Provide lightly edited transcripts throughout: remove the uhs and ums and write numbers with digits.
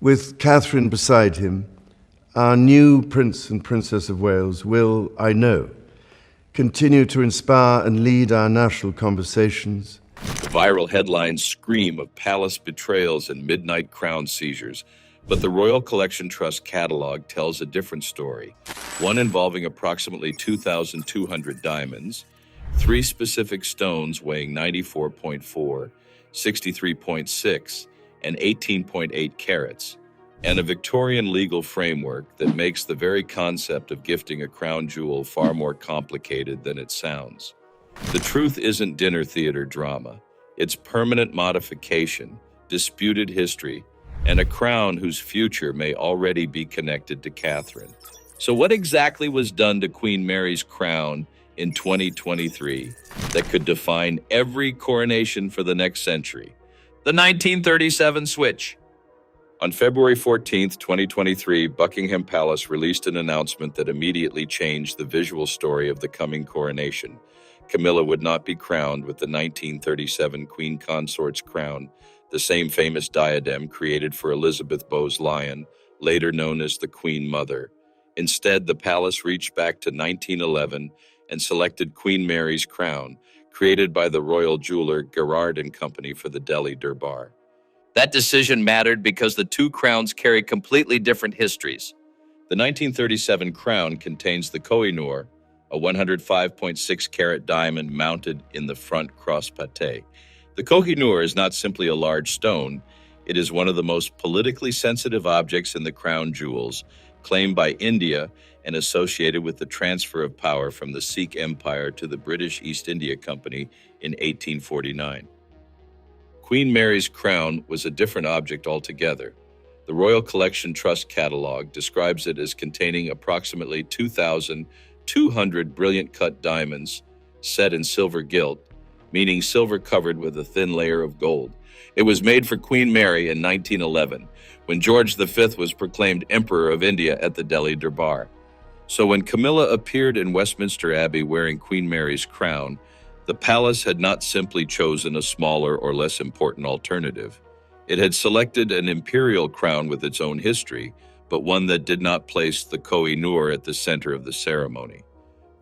With Catherine beside him, our new Prince and Princess of Wales will, I know, continue to inspire and lead our national conversations. The viral headlines scream of palace betrayals and midnight crown seizures, but the Royal Collection Trust catalog tells a different story, one involving approximately 2,200 diamonds, 3 specific stones weighing 94.4, 63.6, and 18.8 carats, and a Victorian legal framework that makes the very concept of gifting a crown jewel far more complicated than it sounds. The truth isn't dinner theater drama. It's permanent modification, disputed history, and a crown whose future may already be connected to Catherine. So what exactly was done to Queen Mary's crown in 2023 that could define every coronation for the next century? The 1937 switch. On February 14, 2023, Buckingham Palace released an announcement that immediately changed the visual story of the coming coronation. Camilla would not be crowned with the 1937 Queen Consort's crown, the same famous diadem created for Elizabeth Bowes Lyon, later known as the Queen Mother. Instead, the palace reached back to 1911 and selected Queen Mary's crown, created by the royal jeweler Gerard and Company for the Delhi Durbar. That decision mattered because the two crowns carry completely different histories. The 1937 crown contains the Koh-i-Noor, a 105.6 carat diamond mounted in the front cross-pate. The Koh-i-Noor is not simply a large stone, it is one of the most politically sensitive objects in the crown jewels, claimed by India and associated with the transfer of power from the Sikh Empire to the British East India Company in 1849. Queen Mary's crown was a different object altogether. The Royal Collection Trust catalog describes it as containing approximately 2,200 brilliant cut diamonds set in silver gilt, meaning silver covered with a thin layer of gold. It was made for Queen Mary in 1911, when George V was proclaimed Emperor of India at the Delhi Durbar. So when Camilla appeared in Westminster Abbey wearing Queen Mary's crown, the palace had not simply chosen a smaller or less important alternative. It had selected an imperial crown with its own history, but one that did not place the Koh-i-Noor at the center of the ceremony.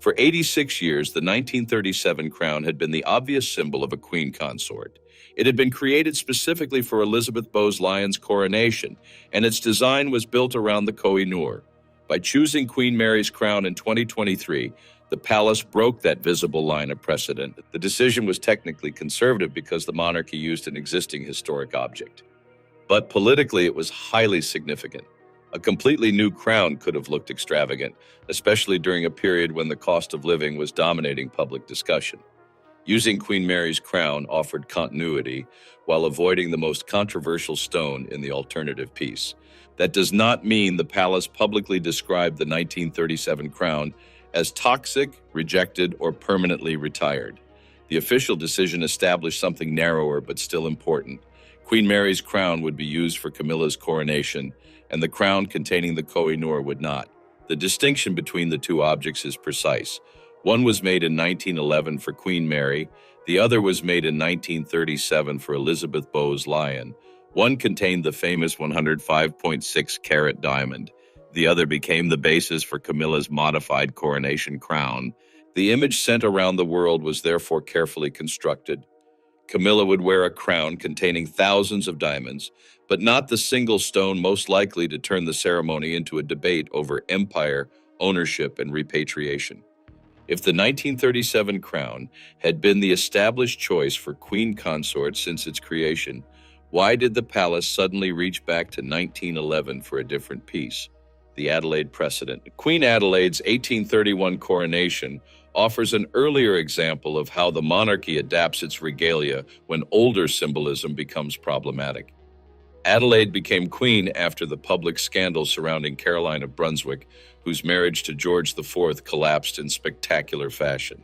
For 86 years, the 1937 crown had been the obvious symbol of a queen consort. It had been created specifically for Elizabeth Bowes Lyon's coronation, and its design was built around the Koh-i-Noor. By choosing Queen Mary's crown in 2023, the palace broke that visible line of precedent. The decision was technically conservative because the monarchy used an existing historic object. But politically, it was highly significant. A completely new crown could have looked extravagant, especially during a period when the cost of living was dominating public discussion. Using Queen Mary's crown offered continuity while avoiding the most controversial stone in the alternative piece. That does not mean the palace publicly described the 1937 crown as toxic, rejected, or permanently retired. The official decision established something narrower but still important. Queen Mary's crown would be used for Camilla's coronation, and the crown containing the Koh-i-Noor would not. The distinction between the two objects is precise. One was made in 1911 for Queen Mary, the other was made in 1937 for Elizabeth Bowes Lyon. One contained the famous 105.6 carat diamond. The other became the basis for Camilla's modified coronation crown. The image sent around the world was therefore carefully constructed. Camilla would wear a crown containing thousands of diamonds, but not the single stone most likely to turn the ceremony into a debate over empire, ownership, and repatriation. If the 1937 crown had been the established choice for queen consort since its creation, why did the palace suddenly reach back to 1911 for a different piece? The Adelaide precedent. Queen Adelaide's 1831 coronation offers an earlier example of how the monarchy adapts its regalia when older symbolism becomes problematic. Adelaide became queen after the public scandal surrounding Caroline of Brunswick, whose marriage to George IV collapsed in spectacular fashion.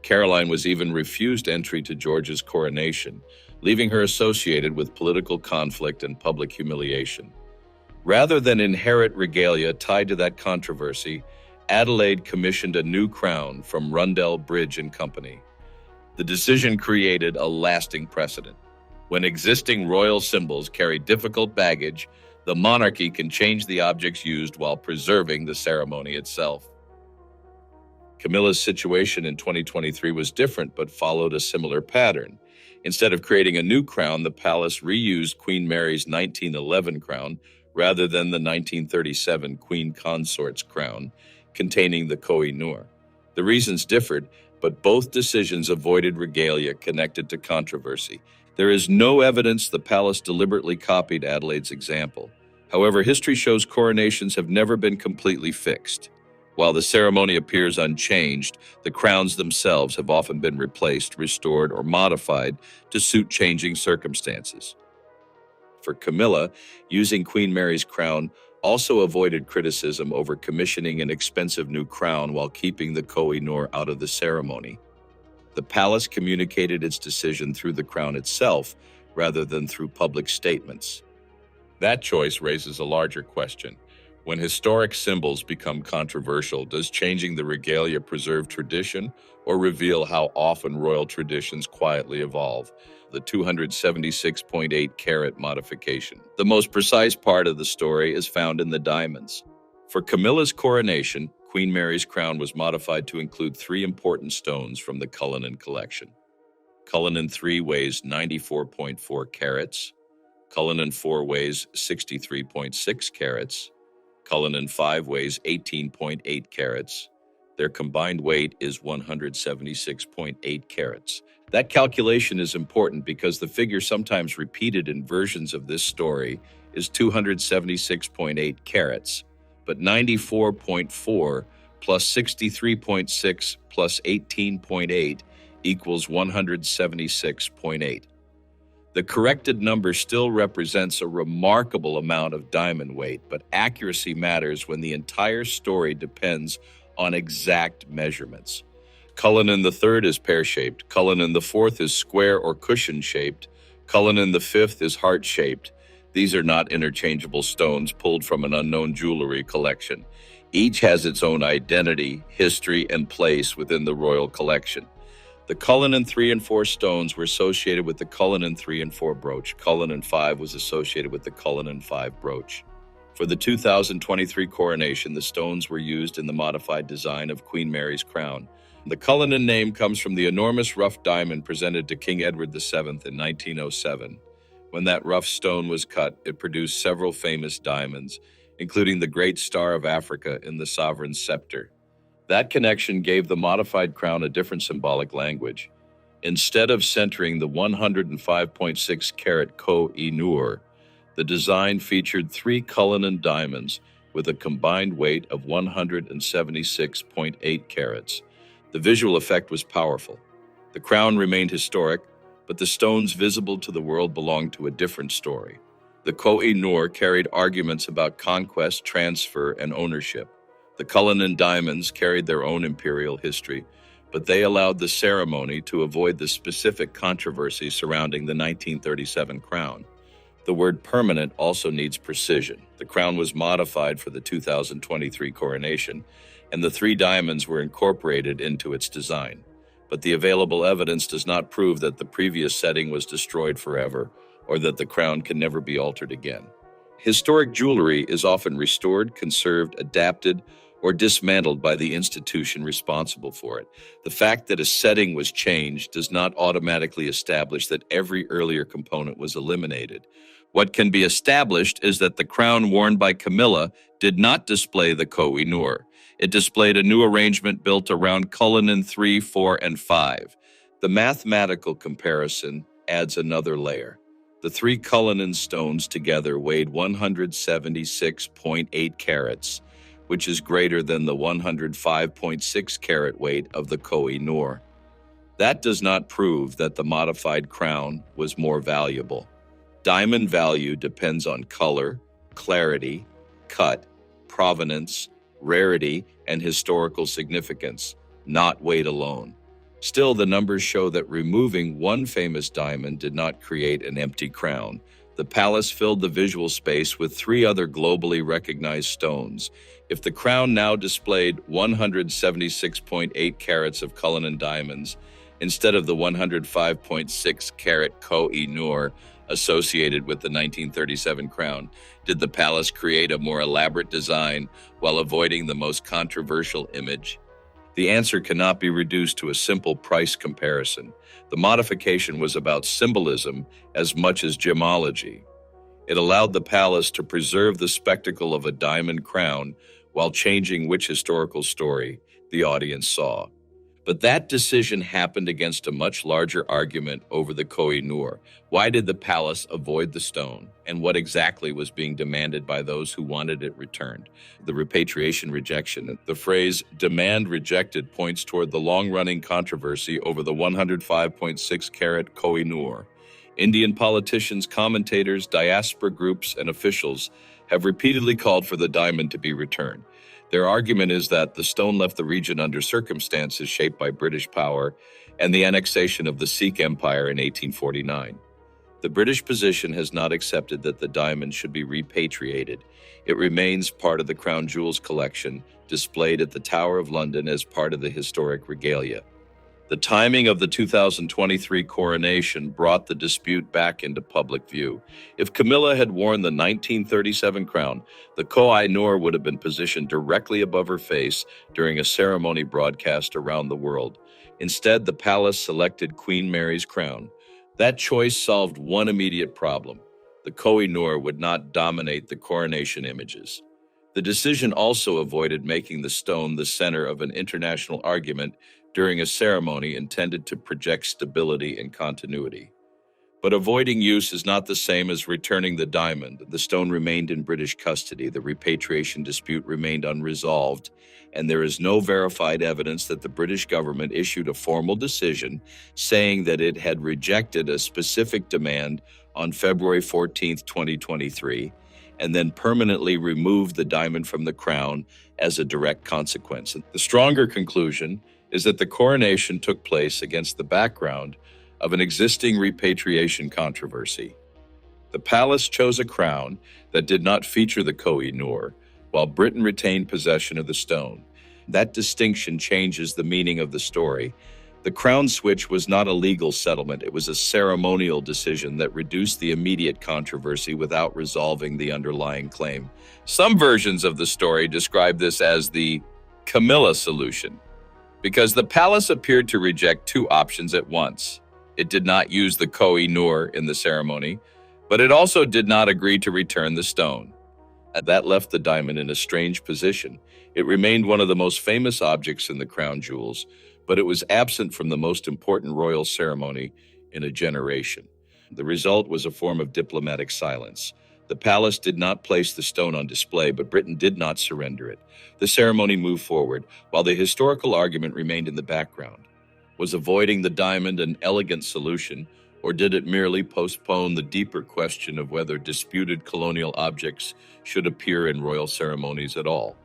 Caroline was even refused entry to George's coronation, leaving her associated with political conflict and public humiliation. Rather than inherit regalia tied to that controversy, Adelaide commissioned a new crown from Rundell, Bridge and Company. The decision created a lasting precedent. When existing royal symbols carry difficult baggage, The monarchy can change the objects used while preserving the ceremony itself. Camilla's situation in 2023 was different but followed a similar pattern. Instead of creating a new crown, the palace reused Queen Mary's 1911 crown rather than the 1937 Queen Consort's crown, containing the Koh-i-Noor. The reasons differed, but both decisions avoided regalia connected to controversy. There is no evidence the palace deliberately copied Adelaide's example. However, history shows coronations have never been completely fixed. While the ceremony appears unchanged, the crowns themselves have often been replaced, restored, or modified to suit changing circumstances. For Camilla, using Queen Mary's crown also avoided criticism over commissioning an expensive new crown while keeping the Koh-i-Noor out of the ceremony. The palace communicated its decision through the crown itself rather than through public statements. That choice raises a larger question. When historic symbols become controversial, does changing the regalia preserve tradition or reveal how often royal traditions quietly evolve? The 276.8 carat modification. The most precise part of the story is found in the diamonds. For Camilla's coronation, Queen Mary's crown was modified to include 3 important stones from the Cullinan collection. Cullinan 3 weighs 94.4 carats, Cullinan 4 weighs 63.6 carats, Cullinan 5 weighs 18.8 carats. Their combined weight is 176.8 carats. That calculation is important because the figure sometimes repeated in versions of this story is 276.8 carats, but 94.4 plus 63.6 plus 18.8 equals 176.8. The corrected number still represents a remarkable amount of diamond weight, but accuracy matters when the entire story depends on exact measurements. Cullinan III is pear-shaped, Cullinan IV is square or cushion-shaped, Cullinan V is heart-shaped. These are not interchangeable stones pulled from an unknown jewelry collection. Each has its own identity, history, and place within the royal collection. The Cullinan 3 and 4 stones were associated with the Cullinan 3 and 4 brooch. Cullinan 5 was associated with the Cullinan 5 brooch. For the 2023 coronation, the stones were used in the modified design of Queen Mary's crown. The Cullinan name comes from the enormous rough diamond presented to King Edward VII in 1907. When that rough stone was cut, it produced several famous diamonds, including the Great Star of Africa in the sovereign's scepter. That connection gave the modified crown a different symbolic language. Instead of centering the 105.6 carat Koh-i-Noor, the design featured 3 Cullinan diamonds with a combined weight of 176.8 carats. The visual effect was powerful. The crown remained historic, but the stones visible to the world belonged to a different story. The Koh-i-Noor carried arguments about conquest, transfer, and ownership. The Cullinan diamonds carried their own imperial history, but they allowed the ceremony to avoid the specific controversy surrounding the 1937 crown. The word permanent also needs precision. The crown was modified for the 2023 coronation, and the 3 diamonds were incorporated into its design. But the available evidence does not prove that the previous setting was destroyed forever or that the crown can never be altered again. Historic jewelry is often restored, conserved, adapted, or dismantled by the institution responsible for it. The fact that a setting was changed does not automatically establish that every earlier component was eliminated. What can be established is that the crown worn by Camilla did not display the Koh-i-Noor. It displayed a new arrangement built around Cullinan 3, 4, and 5. The mathematical comparison adds another layer. The 3 Cullinan stones together weighed 176.8 carats, which is greater than the 105.6 carat weight of the Koh-i-Noor. That does not prove that the modified crown was more valuable. Diamond value depends on color, clarity, cut, provenance, rarity, and historical significance, not weight alone. Still, the numbers show that removing one famous diamond did not create an empty crown. The palace filled the visual space with 3 other globally recognized stones. If the crown now displayed 176.8 carats of Cullinan diamonds instead of the 105.6 carat Koh-i-Noor, associated with the 1937 crown? Did the palace create a more elaborate design while avoiding the most controversial image? The answer cannot be reduced to a simple price comparison. The modification was about symbolism as much as gemology. It allowed the palace to preserve the spectacle of a diamond crown while changing which historical story the audience saw. But that decision happened against a much larger argument over the Koh-i-Noor. Why did the palace avoid the stone, and what exactly was being demanded by those who wanted it returned? The repatriation rejection. The phrase "demand rejected" points toward the long-running controversy over the 105.6-carat Koh-i-Noor. Indian politicians, commentators, diaspora groups, and officials have repeatedly called for the diamond to be returned. Their argument is that the stone left the region under circumstances shaped by British power and the annexation of the Sikh Empire in 1849. The British position has not accepted that the diamond should be repatriated. It remains part of the Crown Jewels collection, displayed at the Tower of London as part of the historic regalia. The timing of the 2023 coronation brought the dispute back into public view. If Camilla had worn the 1937 crown, the Koh-i-Noor would have been positioned directly above her face during a ceremony broadcast around the world. Instead, the palace selected Queen Mary's crown. That choice solved one immediate problem. The Koh-i-Noor would not dominate the coronation images. The decision also avoided making the stone the center of an international argument during a ceremony intended to project stability and continuity. But avoiding use is not the same as returning the diamond. The stone remained in British custody, the repatriation dispute remained unresolved, and there is no verified evidence that the British government issued a formal decision saying that it had rejected a specific demand on February 14, 2023, and then permanently removed the diamond from the crown as a direct consequence. The stronger conclusion is that the coronation took place against the background of an existing repatriation controversy. The palace chose a crown that did not feature the Koh-i-Noor, while Britain retained possession of the stone. That distinction changes the meaning of the story. The crown switch was not a legal settlement, it was a ceremonial decision that reduced the immediate controversy without resolving the underlying claim. Some versions of the story describe this as the Camilla solution, because the palace appeared to reject two options at once. It did not use the Koh-i-Noor in the ceremony, but it also did not agree to return the stone. That left the diamond in a strange position. It remained one of the most famous objects in the crown jewels, but it was absent from the most important royal ceremony in a generation. The result was a form of diplomatic silence. The palace did not place the stone on display, but Britain did not surrender it. The ceremony moved forward, while the historical argument remained in the background. Was avoiding the diamond an elegant solution, or did it merely postpone the deeper question of whether disputed colonial objects should appear in royal ceremonies at all?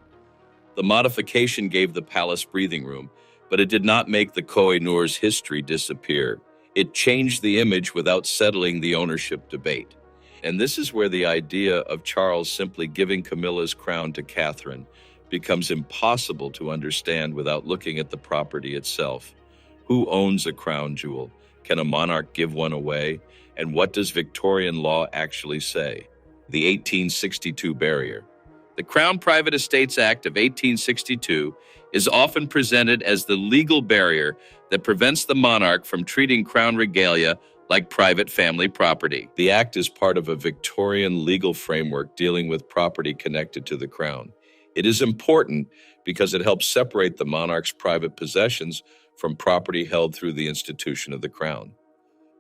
The modification gave the palace breathing room, but it did not make the Koh-i-Noor's history disappear. It changed the image without settling the ownership debate. And this is where the idea of Charles simply giving Camilla's crown to Catherine becomes impossible to understand without looking at the property itself. Who owns a crown jewel? Can a monarch give one away? And what does Victorian law actually say? The 1862 barrier. The Crown Private Estates Act of 1862 is often presented as the legal barrier that prevents the monarch from treating crown regalia like private family property. The act is part of a Victorian legal framework dealing with property connected to the crown. It is important because it helps separate the monarch's private possessions from property held through the institution of the crown.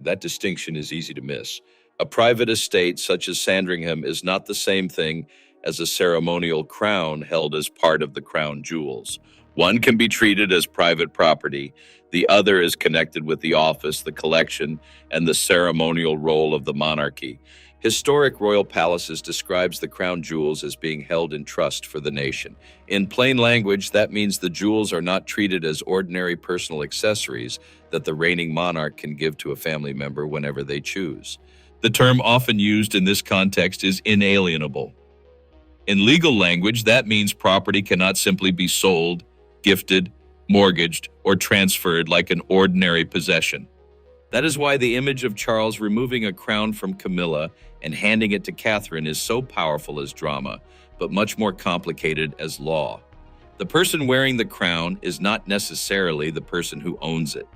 That distinction is easy to miss. A private estate such as Sandringham is not the same thing as a ceremonial crown held as part of the crown jewels. One can be treated as private property, the other is connected with the office, the collection, and the ceremonial role of the monarchy. Historic royal palaces describes the crown jewels as being held in trust for the nation. In plain language, that means the jewels are not treated as ordinary personal accessories that the reigning monarch can give to a family member whenever they choose. The term often used in this context is inalienable. In legal language, that means property cannot simply be sold, gifted, mortgaged, or transferred like an ordinary possession. That is why the image of Charles removing a crown from Camilla and handing it to Catherine is so powerful as drama, but much more complicated as law. The person wearing the crown is not necessarily the person who owns it.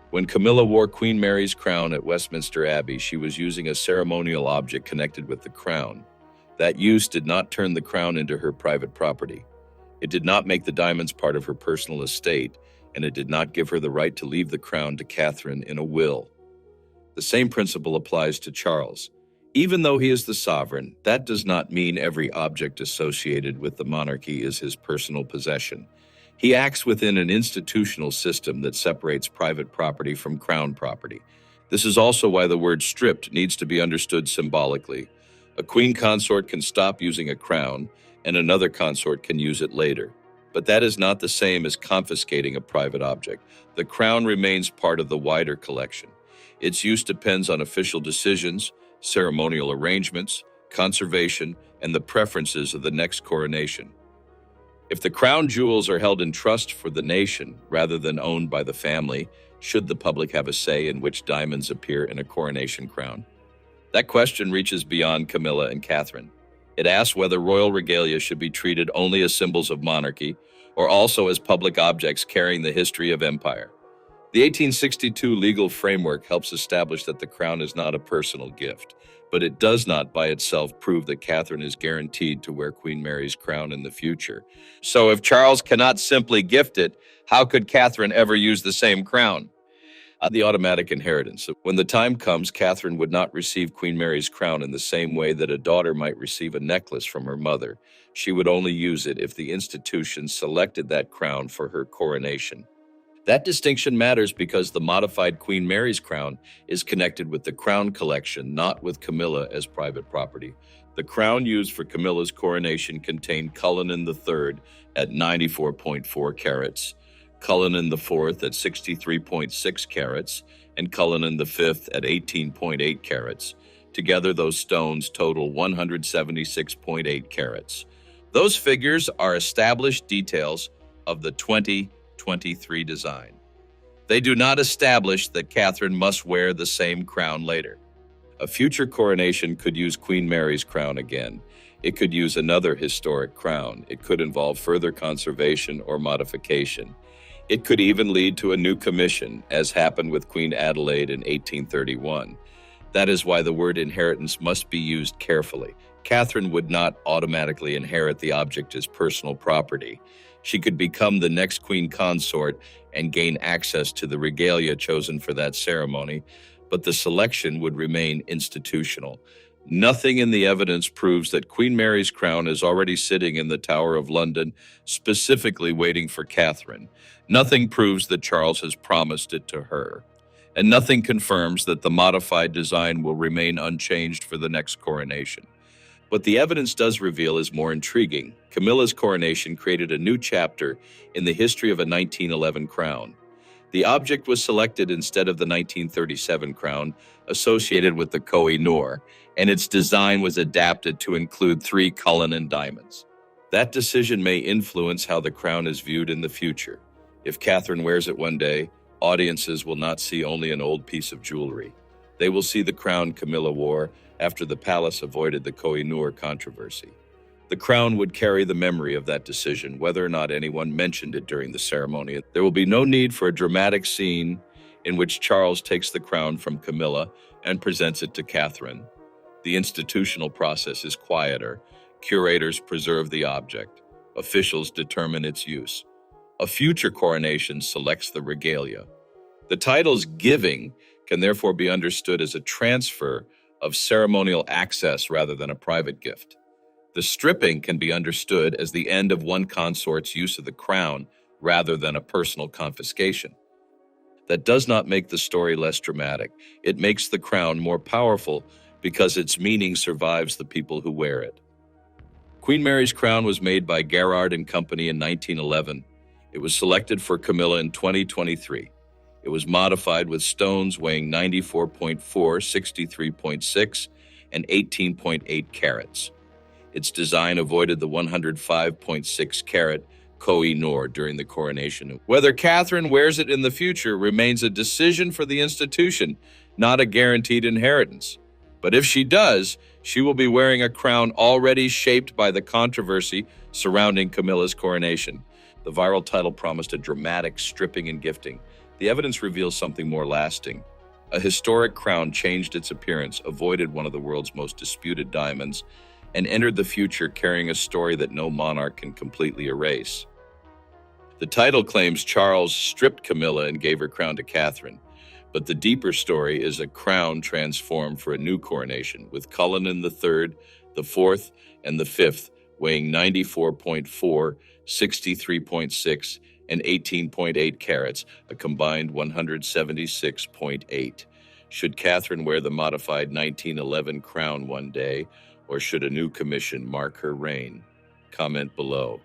When Camilla wore Queen Mary's crown at Westminster Abbey, she was using a ceremonial object connected with the crown. That use did not turn the crown into her private property. It did not make the diamonds part of her personal estate, and it did not give her the right to leave the crown to Catherine in a will. The same principle applies to Charles. Even though he is the sovereign, that does not mean every object associated with the monarchy is his personal possession. He acts within an institutional system that separates private property from crown property. This is also why the word stripped needs to be understood symbolically. A queen consort can stop using a crown, and another consort can use it later. But that is not the same as confiscating a private object. The crown remains part of the wider collection. Its use depends on official decisions, ceremonial arrangements, conservation, and the preferences of the next coronation. If the crown jewels are held in trust for the nation rather than owned by the family, should the public have a say in which diamonds appear in a coronation crown? That question reaches beyond Camilla and Catherine. It asks whether royal regalia should be treated only as symbols of monarchy or also as public objects carrying the history of empire. The 1862 legal framework helps establish that the crown is not a personal gift, but it does not by itself prove that Catherine is guaranteed to wear Queen Mary's crown in the future. So if Charles cannot simply gift it, how could Catherine ever use the same crown? The automatic inheritance. When the time comes, Catherine would not receive Queen Mary's crown in the same way that a daughter might receive a necklace from her mother. She would only use it if the institution selected that crown for her coronation. That distinction matters because the modified Queen Mary's crown is connected with the crown collection, not with Camilla as private property. The crown used for Camilla's coronation contained Cullinan III at 94.4 carats, Cullinan IV at 63.6 carats, and Cullinan V at 18.8 carats. Together, those stones total 176.8 carats. Those figures are established details of the 2023 design. They do not establish that Catherine must wear the same crown later. A future coronation could use Queen Mary's crown again. It could use another historic crown. It could involve further conservation or modification. It could even lead to a new commission, as happened with Queen Adelaide in 1831. That is why the word inheritance must be used carefully. Catherine would not automatically inherit the object as personal property. She could become the next queen consort and gain access to the regalia chosen for that ceremony, but the selection would remain institutional. Nothing in the evidence proves that Queen Mary's crown is already sitting in the Tower of London, specifically waiting for Catherine. Nothing proves that Charles has promised it to her. And nothing confirms that the modified design will remain unchanged for the next coronation. What the evidence does reveal is more intriguing. Camilla's coronation created a new chapter in the history of a 1911 crown. The object was selected instead of the 1937 crown associated with the Koh-i-Noor, and its design was adapted to include 3 Cullinan diamonds. That decision may influence how the crown is viewed in the future. If Catherine wears it one day, audiences will not see only an old piece of jewelry. They will see the crown Camilla wore after the palace avoided the Koh-i-Noor controversy. The crown would carry the memory of that decision, whether or not anyone mentioned it during the ceremony. There will be no need for a dramatic scene in which Charles takes the crown from Camilla and presents it to Catherine. The institutional process is quieter. Curators preserve the object. Officials determine its use. A future coronation selects the regalia. The title's giving can therefore be understood as a transfer of ceremonial access rather than a private gift. The stripping can be understood as the end of one consort's use of the crown rather than a personal confiscation. That does not make the story less dramatic. It makes the crown more powerful because its meaning survives the people who wear it. Queen Mary's crown was made by Garrard and Company in 1911. It was selected for Camilla in 2023. It was modified with stones weighing 94.4, 63.6, and 18.8 carats. Its design avoided the 105.6 carat Koh-i-Noor during the coronation. Whether Catherine wears it in the future remains a decision for the institution, not a guaranteed inheritance. But if she does, she will be wearing a crown already shaped by the controversy surrounding Camilla's coronation. The viral title promised a dramatic stripping and gifting. The evidence reveals something more lasting. A historic crown changed its appearance, avoided one of the world's most disputed diamonds, and entered the future carrying a story that no monarch can completely erase. The title claims Charles stripped Camilla and gave her crown to Catherine, but the deeper story is a crown transformed for a new coronation, with Cullinan III, the fourth, and the fifth weighing 94.4, 63.6, and 18.8 carats, a combined 176.8. Should Catherine wear the modified 1911 crown one day, or should a new commission mark her reign? Comment below.